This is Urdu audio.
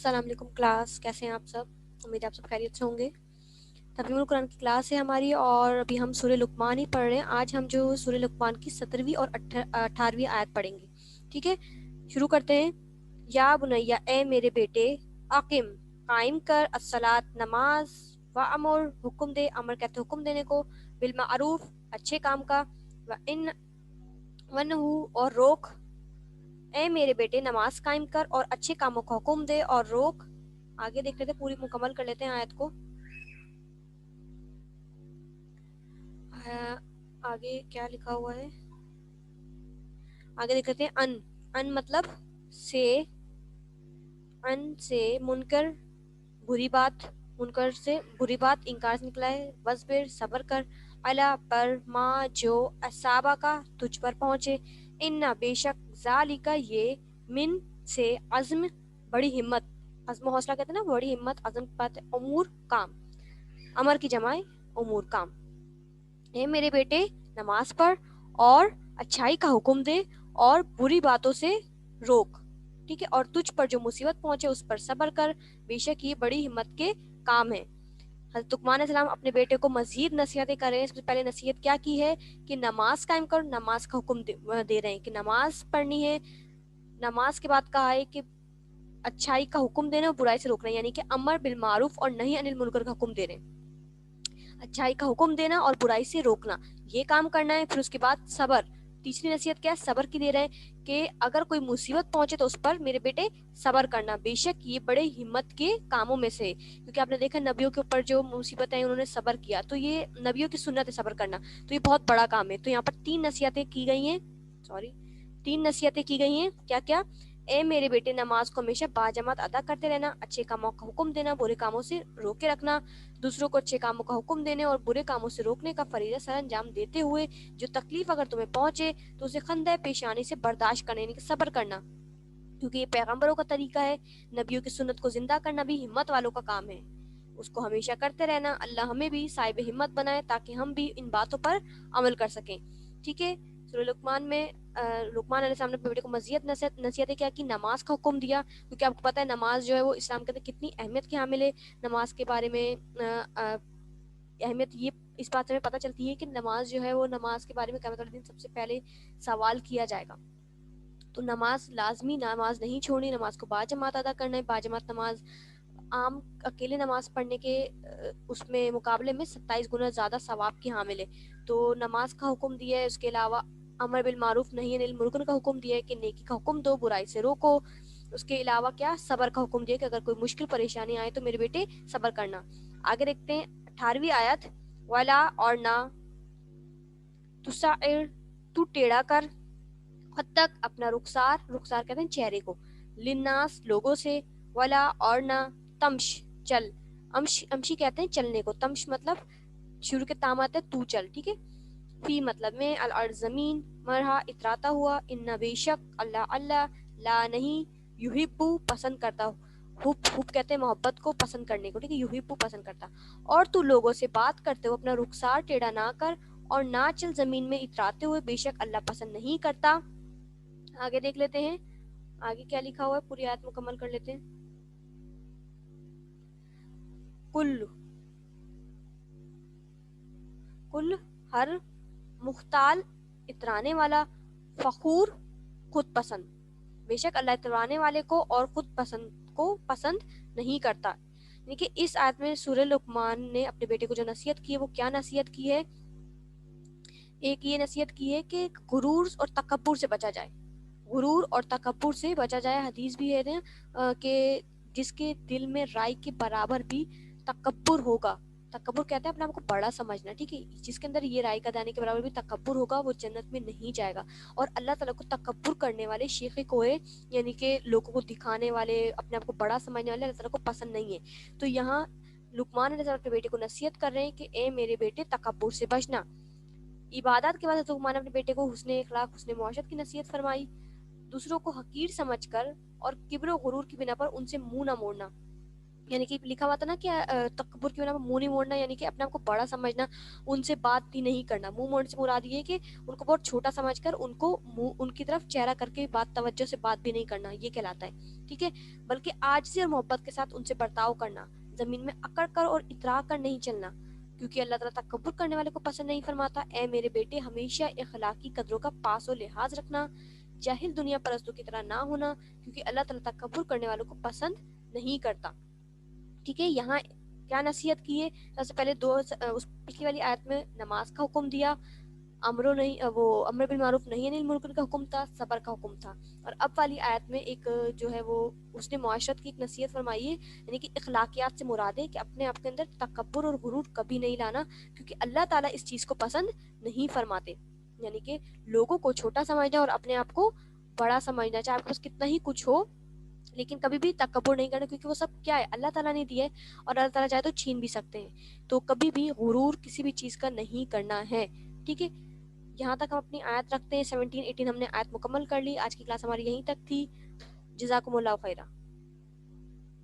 السلام علیکم کلاس، کیسے ہیں آپ سب؟ امید ہے آپ سب خیریت سے ہوں گے۔ تفہیم القرآن کی کلاس ہے ہماری اور ابھی ہم سورہ لقمان ہی پڑھ رہے ہیں۔ آج ہم جو سورہ لقمان کی 17ویں اور 18ویں آیت پڑھیں گے، ٹھیک ہے؟ شروع کرتے ہیں۔ یا بنیا، اے میرے بیٹے، اقم قائم کر، الصلاۃ نماز، وامر حکم دے، امر کہتے ہیں حکم دینے کو، بالمعروف اچھے کام کا، ونہو اور روک، اے میرے بیٹے نماز قائم کر اور اچھے کاموں کا حکم دے اور روک۔ آگے دیکھ لیتے ہیں، پوری مکمل کر لیتے ہیں آیت کو۔ آگے کیا لکھا ہوا ہے؟ آگے دیکھ لیتے ہیں۔ ان مطلب سے، ان سے منکر بری بات، منکر سے بری بات، انکار سے نکلا ہے۔ وصبر صبر کر، علا پر، ما جو، اصابہ کا تجھ پر پہنچے، ان بے شک، ذالک یہ، من سے، عزم بڑی ہمت، عزم و حوصلہ کہتے ہیں نا، بڑی ہمت عزم کی بات ہے، امور کام، امر کی جمع امور کام۔ اے میرے بیٹے نماز پڑھ اور اچھائی کا حکم دے اور بری باتوں سے روک، ٹھیک ہے؟ اور تجھ پر جو مصیبت پہنچے اس پر صبر کر، بے شک یہ بڑی ہمت کے کام ہے۔ حضرت لقمان علیہ السلام اپنے بیٹے کو مزید نصیحتیں کر رہے ہیں۔ سب سے پہلے نصیحت کیا کی ہے کہ نماز قائم کرو، نماز کا حکم دے رہے ہیں کہ نماز پڑھنی ہے۔ نماز کے بعد کہا ہے کہ اچھائی کا حکم دینا اور برائی سے روکنا، یعنی کہ امر بالمعروف اور نہی عن المنکر کا حکم دے رہے ہیں۔ اچھائی کا حکم دینا اور برائی سے روکنا، یہ کام کرنا ہے۔ پھر اس کے بعد صبر، تیسری نصیحت کیا ہے؟ صبر کی دے رہے ہیں کہ اگر کوئی مصیبت پہنچے تو اس پر میرے بیٹے صبر کرنا، بے شک یہ بڑے ہمت کے کاموں میں سے، کیونکہ آپ نے دیکھا نبیوں کے اوپر جو مصیبتیں ہیں انہوں نے صبر کیا، تو یہ نبیوں کی سنت ہے صبر کرنا، تو یہ بہت بڑا کام ہے۔ تو یہاں پر تین نصیحتیں کی گئی ہیں، کیا کیا؟ اے میرے بیٹے نماز کو ہمیشہ باجماعت ادا کرتے رہنا، اچھے کاموں کا حکم دینا، برے کاموں سے روکے رکھنا، دوسروں کو اچھے کاموں کا حکم دینے اور برے کاموں سے روکنے کا فریضہ سر انجام دیتے ہوئے جو تکلیف اگر تمہیں پہنچے تو اسے خندہ پیشانی سے برداشت کرنے، یعنی کہ صبر کرنا، کیونکہ یہ پیغمبروں کا طریقہ ہے۔ نبیوں کی سنت کو زندہ کرنا بھی ہمت والوں کا کام ہے، اس کو ہمیشہ کرتے رہنا۔ اللہ ہمیں بھی صاحب ہمت بنائے تاکہ ہم بھی ان باتوں پر عمل کر سکیں، ٹھیک ہے؟ سورہ لقمان میں لقمان علیہ السلام نے اپنے بیٹے کو مزید نصیحتیں کیا کی؟ نماز کا حکم دیا، کیونکہ آپ کو پتہ ہے نماز جو ہے وہ اسلام کے اندر کتنی اہمیت کی حامل ہے۔ نماز کے بارے میں اہمیت یہ اس بات سے ہمیں پتہ چلتی ہے کہ نماز جو ہے وہ، نماز کے بارے میں قیامت والے دن سب سے پہلے سوال کیا جائے گا۔ تو نماز لازمی، نماز نہیں چھوڑنی، نماز کو باجماعت ادا کرنا ہے۔ باجماعت نماز عام اکیلے نماز پڑھنے کے اس میں مقابلے میں 27 گنا زیادہ ثواب کی حامل ہے۔ تو نماز کا حکم دیا ہے، اس کے علاوہ امر بالمعروف نہی عن المنکر کا حکم دیا ہے کہ نیکی کا حکم دو، برائی سے روکو۔ اس کے علاوہ کیا؟ صبر کا حکم دیا کہ اگر کوئی مشکل پریشانی آئے تو میرے بیٹے صبر کرنا۔ آگے دیکھتے ہیں 18ویں آیت۔ ولا اور نہ، تسعر تو ٹیڑھا کر، خطک اپنا رخسار، رخسار کہتے ہیں چہرے کو، للناس لوگوں سے، ولا اور نہ، تمش چل، امشی کہتے ہیں چلنے کو، تمش مطلب شروع کے تام آتا ہے تو چل، ٹھیک ہے؟ فی مطلب میں، الارض زمین، مرہا اتراتا ہوا، ان بے شک، اللہ اللہ، لا نہیں، یحبو پسند کرتا، حب کہتے ہیں محبت کو، پسند کرنے کو، ٹھیک ہے؟ یحبو پسند کرتا۔ اور تو لوگوں سے بات کرتے ہو اپنا رخسار ٹیڑھا نہ کر اور نہ چل زمین میں اتراتے ہوئے، بے شک اللہ پسند نہیں کرتا۔ آگے دیکھ لیتے ہیں آگے کیا لکھا ہوا ہے، پوری آیت مکمل کر لیتے ہیں۔ کل ہر، مختال اترانے والا، فخور خود پسند، بے شک اللہ اترانے والے کو اور خود پسند کو پسند نہیں کرتا۔ یعنی کہ اس آیت میں سورہ لقمان نے اپنے بیٹے کو جو نصیحت کی ہے وہ کیا نصیحت کی ہے؟ ایک یہ نصیحت کی ہے کہ غرور اور تکبر سے بچا جائے، غرور اور تکبر سے بچا جائے۔ حدیث بھی ہے کہ جس کے دل میں رائی کے برابر بھی تکبر ہوگا، تکبر کہتے ہیں اپنے آپ کو بڑا سمجھنا، ٹھیک ہے؟ جس کے اندر یہ رائی کا دانے کے برابر بھی تکبر ہوگا وہ جنت میں نہیں جائے گا۔ اور اللہ تعالیٰ کو تکبر کرنے والے، شیخ کوئے، یعنی کہ لوگوں کو دکھانے والے، اپنے آپ کو بڑا سمجھنے والے، اللہ تعالیٰ کو پسند نہیں ہے۔ تو یہاں لقمان علیہ السلام اپنے بیٹے کو نصیحت کر رہے ہیں کہ اے میرے بیٹے تکبر سے بچنا۔ عبادات کے بعد حضرت لقمان نے اپنے بیٹے کو حسن اخلاق، حسن معاشرت کی نصیحت فرمائی، دوسروں کو حقیر سمجھ کر اور کبر و غرور کی بنا پر ان سے منہ نہ موڑنا، یعنی کہ لکھا ہوا تھا نا کہ تکبر کی وجہ میں منہ نہیں موڑنا، یعنی کہ اپنے آپ کو بڑا سمجھنا، ان سے بات ہی نہیں کرنا. منہ موڑنے سے مراد یہ ہے کہ ان کو بہت چھوٹا سمجھ کر ان کو ان کی طرف چہرہ کر کے بات توجہ سے بات بھی نہیں کرنا، یہ کہلاتا ہے. ٹھیک ہے، بلکہ عاجزی اور محبت کے ساتھ ان سے برتاؤ کرنا، زمین میں اکڑ کر اور اترا کر نہیں چلنا، کیونکہ اللہ تعالیٰ تکبر کرنے والے کو پسند نہیں فرماتا. اے میرے بیٹے، ہمیشہ اخلاقی قدروں کا پاس و لحاظ رکھنا، جاہل دنیا پرستوں کی طرح نہ ہونا، کیونکہ اللہ تعالیٰ تکبر کرنے والوں کو پسند نہیں کرتا. ٹھیک ہے، یہاں کیا نصیحت کی ہے؟ سب سے پہلے پچھلی والی آیت میں نماز کا حکم دیا، امر بالمعروف نہی عن المنکر کا حکم تھا، صبر کا حکم تھا. اور اب والی آیت میں ایک جو ہے وہ اس نے معاشرت کی ایک نصیحت فرمائی ہے، یعنی کہ اخلاقیات سے مراد ہے کہ اپنے آپ کے اندر تکبر اور غرور کبھی نہیں لانا، کیونکہ اللہ تعالیٰ اس چیز کو پسند نہیں فرماتے. یعنی کہ لوگوں کو چھوٹا سمجھنا اور اپنے آپ کو بڑا سمجھنا، چاہے آپ کے پاس کتنا ہی کچھ ہو، لیکن کبھی بھی تکبر نہیں کرنا، کیونکہ وہ سب کیا ہے؟ اللہ تعالیٰ نے دیا ہے، اور اللہ تعالیٰ چاہے تو چھین بھی سکتے ہیں. تو کبھی بھی غرور کسی بھی چیز کا نہیں کرنا ہے. ٹھیک ہے، یہاں تک ہم اپنی آیت رکھتے ہیں. 17 18 ہم نے آیت مکمل کر لی. آج کی کلاس ہماری یہیں تک تھی. جزاکم اللہ خیرہ.